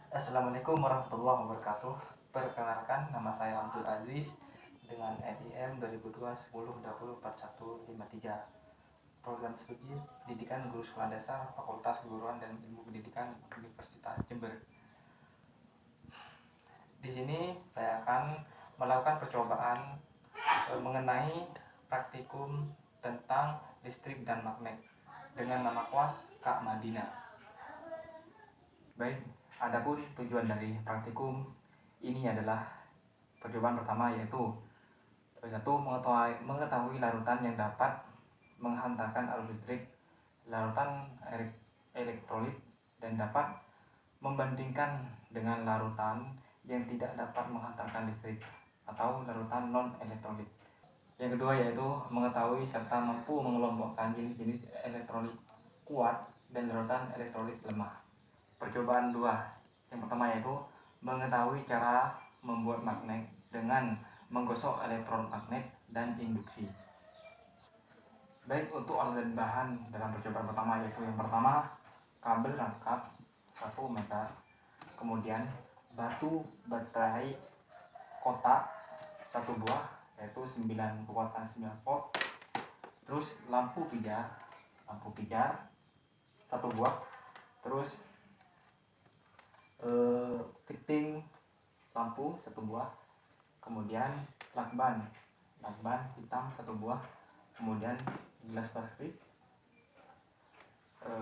Assalamualaikum warahmatullahi wabarakatuh. Perkenalkan, nama saya Abdul Aziz dengan NIM 2002 10 20 4153. Program studi Pendidikan Guru Sekolah Dasar Fakultas Keguruan dan Ilmu Pendidikan Universitas Jember. Di sini saya akan melakukan percobaan mengenai praktikum tentang listrik dan magnet dengan nama kelas Kak Madina. Baik, adapun tujuan dari praktikum ini adalah percobaan pertama, yaitu satu, mengetahui larutan yang dapat menghantarkan arus listrik, larutan elektrolit, dan dapat membandingkan dengan larutan yang tidak dapat menghantarkan listrik atau larutan non elektrolit. Yang kedua yaitu mengetahui serta mampu mengelompokkan jenis-jenis elektrolit kuat dan larutan elektrolit lemah. Percobaan 2 yang pertama yaitu mengetahui cara membuat magnet dengan menggosok elektron magnet dan induksi. Baik, untuk alat dan bahan dalam percobaan pertama yaitu yang pertama kabel rangkap 1 meter, kemudian batu baterai kotak 1 buah yaitu 9 kekuatan 9 volt, terus lampu pijar 1 buah, terus fitting lampu 1 buah, kemudian lakban hitam 1 buah, kemudian gelas plastik,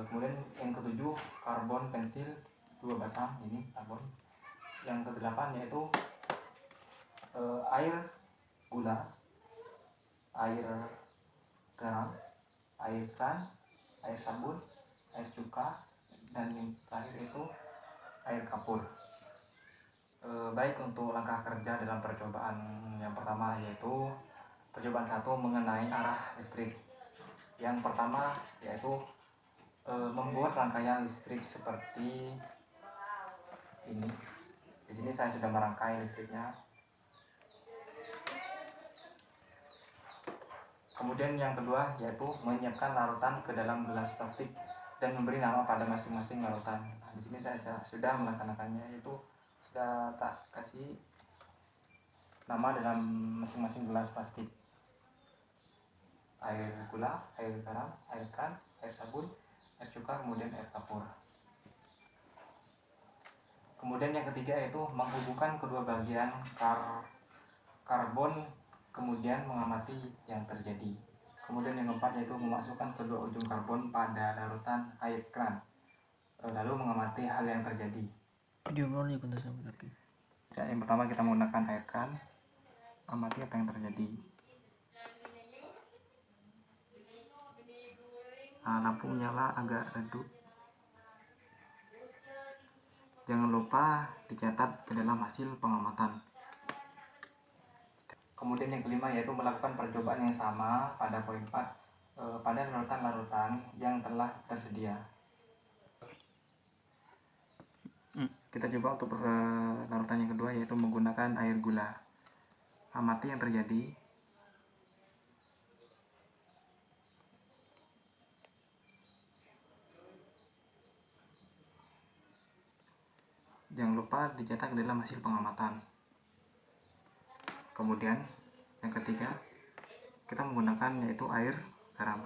kemudian yang ketujuh karbon pensil 2 batang, ini karbon. Yang kedelapan yaitu air gula, air garam, air ikan, air sabun, air cuka, dan yang terakhir itu air kapur. Baik, untuk langkah kerja dalam percobaan yang pertama yaitu percobaan 1 mengenai arah listrik. Yang pertama yaitu membuat rangkaian listrik seperti ini. Di sini saya sudah merangkai listriknya. Kemudian yang kedua yaitu menyiapkan larutan ke dalam gelas plastik dan memberi nama pada masing-masing larutan. Nah, di sini saya sudah melaksanakannya, yaitu sudah tak kasih nama dalam masing-masing gelas plastik. Air gula, air garam, air ikan, air sabun, air cuka, kemudian air kapur. Kemudian yang ketiga yaitu menghubungkan kedua bagian karbon, kemudian mengamati yang terjadi. Kemudian yang keempat yaitu memasukkan kedua ujung karbon pada larutan air kran, lalu mengamati hal yang terjadi. Yang pertama kita menggunakan air kran, amati apa yang terjadi. Nah, lampu menyala agak redup. Jangan lupa dicatat ke dalam hasil pengamatan. Kemudian yang kelima yaitu melakukan percobaan yang sama pada poin 4 pada larutan-larutan yang telah tersedia. Kita coba untuk larutan yang kedua yaitu menggunakan air gula. Amati yang terjadi. Jangan lupa dicetak dalam hasil pengamatan. Kemudian yang ketiga kita menggunakan yaitu air garam.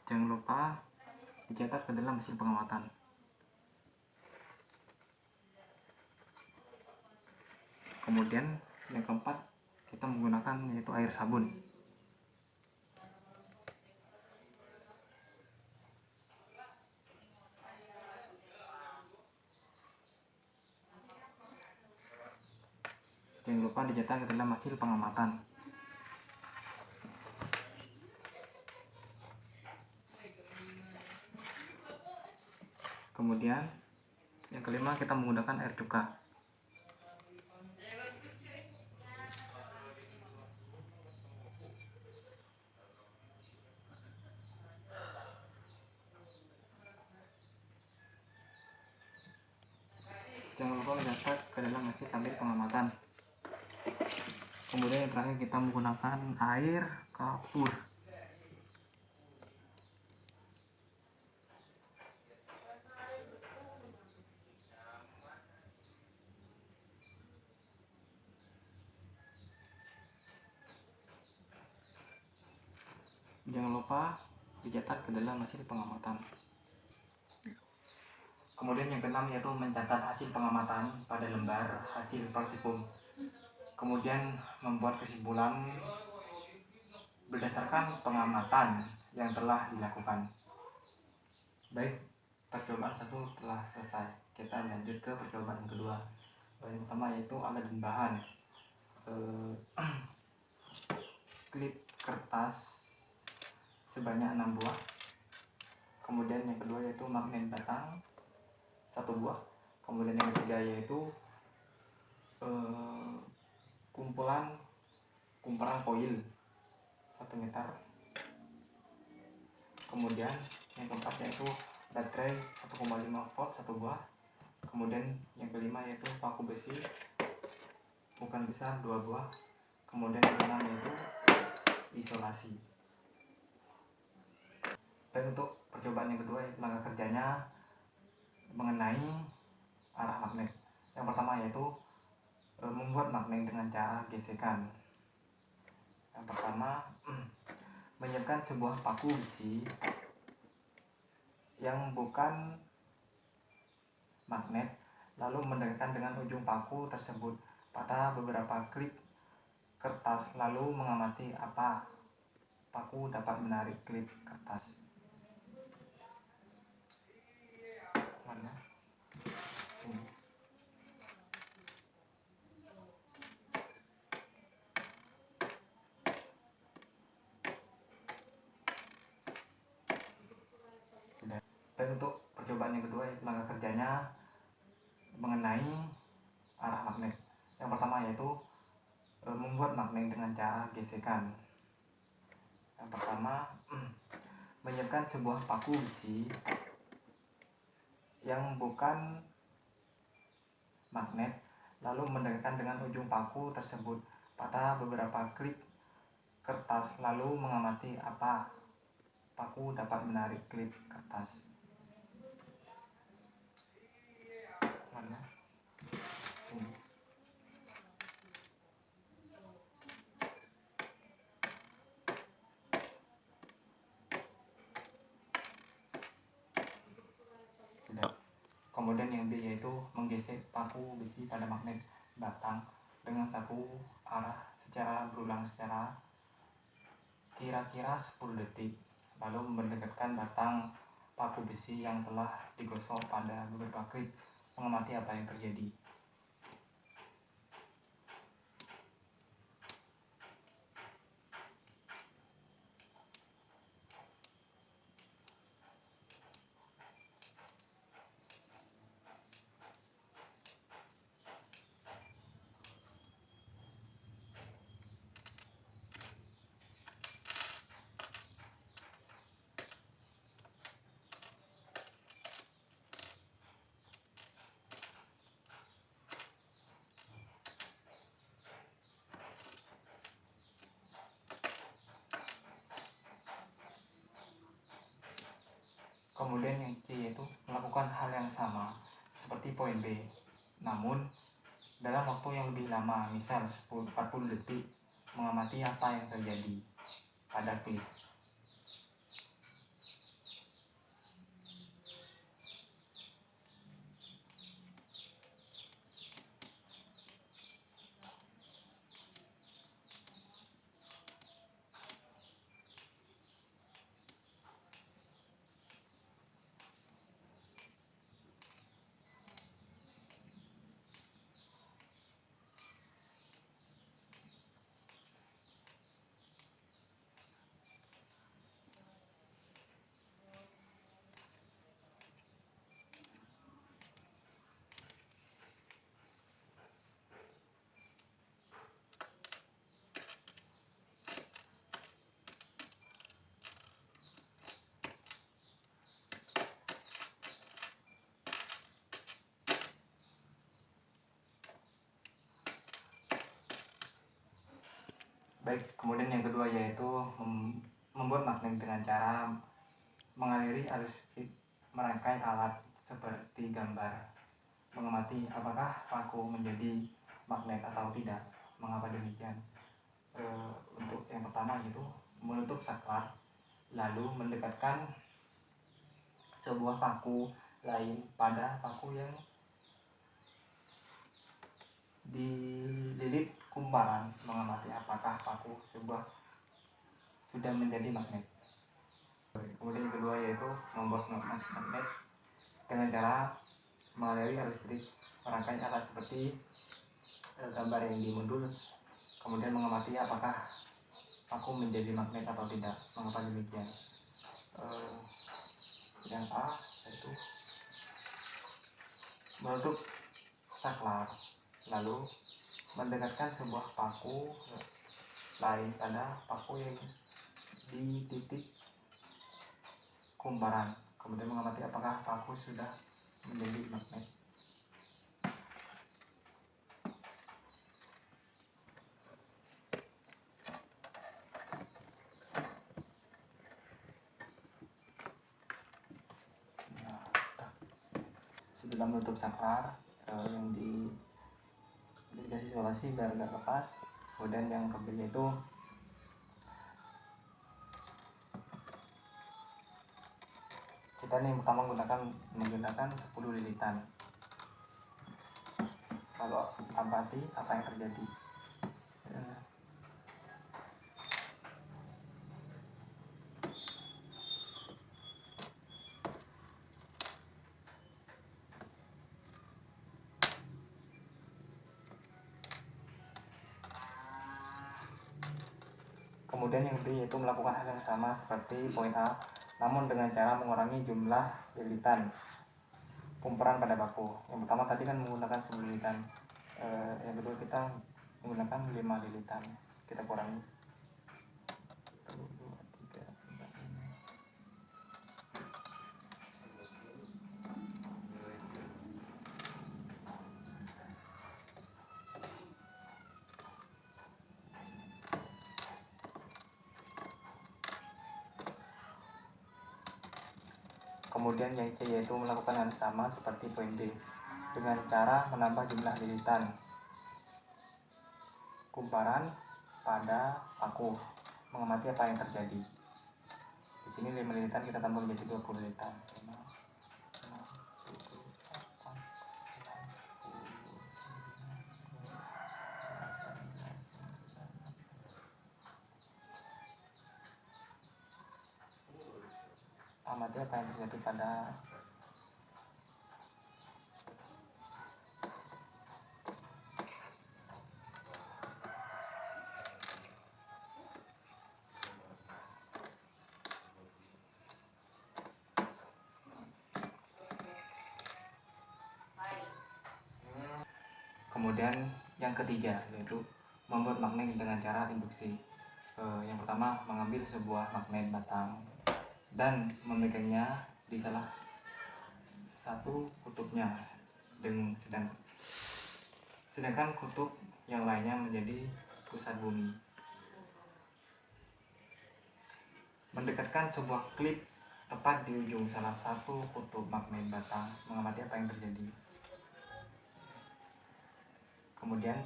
Jangan lupa dicetak ke dalam hasil pengamatan. Kemudian yang keempat kita menggunakan yaitu air sabun. Jangan lupa dicetak ke dalam hasil pengamatan. Kemudian yang kelima kita menggunakan air cuka. Jangan lupa terdapat ke dalam hasil tampil pengamatan. Kemudian yang terakhir kita menggunakan air kapur. Jangan lupa dicetak ke dalam hasil pengamatan. Kemudian yang keenam yaitu mencatat hasil pengamatan pada lembar hasil praktikum. Kemudian membuat kesimpulan berdasarkan pengamatan yang telah dilakukan. Baik, percobaan 1 telah selesai. Kita lanjut ke percobaan yang kedua. Yang pertama yaitu alat dan bahan. Klip kertas sebanyak 6 buah. Kemudian yang kedua yaitu magnet batang 1 buah. Kemudian yang ketiga yaitu kumparan koil 1 meter. Kemudian yang keempat yaitu baterai 1,5 volt 1 buah. Kemudian yang kelima yaitu paku besi ukuran besar 2 buah. Kemudian yang keenam yaitu isolasi. Baik, untuk percobaan yang kedua yaitu langkah kerjanya mengenai arah magnet. Yang pertama yaitu membuat magnet dengan cara gesekan. Yang pertama, menyiapkan sebuah paku besi yang bukan magnet, lalu mendekatkan dengan ujung paku tersebut pada beberapa klip kertas, lalu mengamati apa paku dapat menarik klip kertas. Mana? Ini. Baik, untuk percobaan yang kedua yaitu langkah kerjanya mengenai arah magnet. Yang pertama yaitu membuat magnet dengan cara gesekan. Yang pertama, menyiapkan sebuah paku besi yang bukan magnet, lalu mendekatkan dengan ujung paku tersebut pada beberapa klip kertas, lalu mengamati apa paku dapat menarik klip kertas. Mana? Ini. Kemudian yang B yaitu menggesek paku besi pada magnet batang dengan satu arah secara berulang secara kira-kira 10 detik, lalu mendekatkan batang paku besi yang telah digosok pada beberapa klip, mengamati apa yang terjadi. Kemudian yang C yaitu melakukan hal yang sama seperti poin B, namun dalam waktu yang lebih lama, misal 40 detik, mengamati apa yang terjadi pada klip. Baik, kemudian yang kedua yaitu membuat magnet dengan cara mengaliri arus listrik merangkai alat seperti gambar. Mengamati apakah paku menjadi magnet atau tidak. Mengapa demikian? Untuk yang pertama yaitu menutup saklar, lalu mendekatkan sebuah paku lain pada paku yang dililit kumparan. Mengamati apakah paku sebuah sudah menjadi magnet. Kemudian yang kedua yaitu membuat magnet dengan cara mengaliri arus listrik merangkai alat seperti gambar yang dimundur. Kemudian mengamati apakah paku menjadi magnet atau tidak. Mengapa demikian? Yang A yaitu menutup saklar, lalu mendekatkan sebuah paku lain pada paku yang di titik kumparan. Kemudian mengamati apakah paku sudah menjadi magnet. Setelah menutup saklar yang dikasih isolasi biar gak lepas. Kemudian yang kedua itu kita nih pertama menggunakan 10 lilitan. Kalau amati apa yang terjadi. Kemudian yang B yaitu melakukan hal yang sama seperti poin A, namun dengan cara mengurangi jumlah lilitan kumparan pada paku. Yang pertama tadi kan menggunakan 10 lilitan, yang kedua kita menggunakan 5 lilitan. Kita kurangi 1, 2, 3, 4, 5. Kemudian yang C yaitu melakukan hal sama seperti poin D dengan cara menambah jumlah lilitan kumparan pada paku. Mengamati apa yang terjadi. Di sini 5 lilitan kita tambah menjadi 20 lilitan. 5, 6, 7, 8, 9, 10, 11, 12. Amati apa yang terjadi pada Kemudian yang ketiga yaitu membuat magnet dengan cara induksi. Yang pertama mengambil sebuah magnet batang dan memegangnya di salah satu kutubnya, sedangkan kutub yang lainnya menjadi pusat bumi. Mendekatkan sebuah klip tepat di ujung salah satu kutub magnet batang. Mengamati apa yang terjadi. Kemudian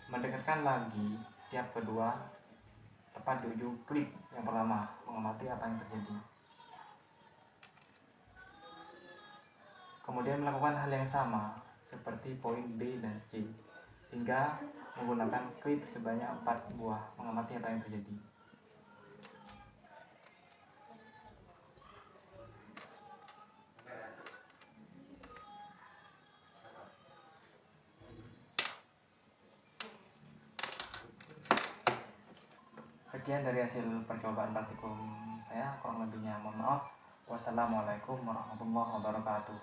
mendekatkan lagi tiap kedua tepat di ujung klip yang pertama. Mengamati apa yang terjadi. Kemudian melakukan hal yang sama seperti poin B dan C hingga menggunakan klip sebanyak 4 buah. Mengamati apa yang terjadi. Sekian dari hasil percobaan praktikum saya, kurang lebihnya mohon maaf. Wassalamualaikum warahmatullahi wabarakatuh.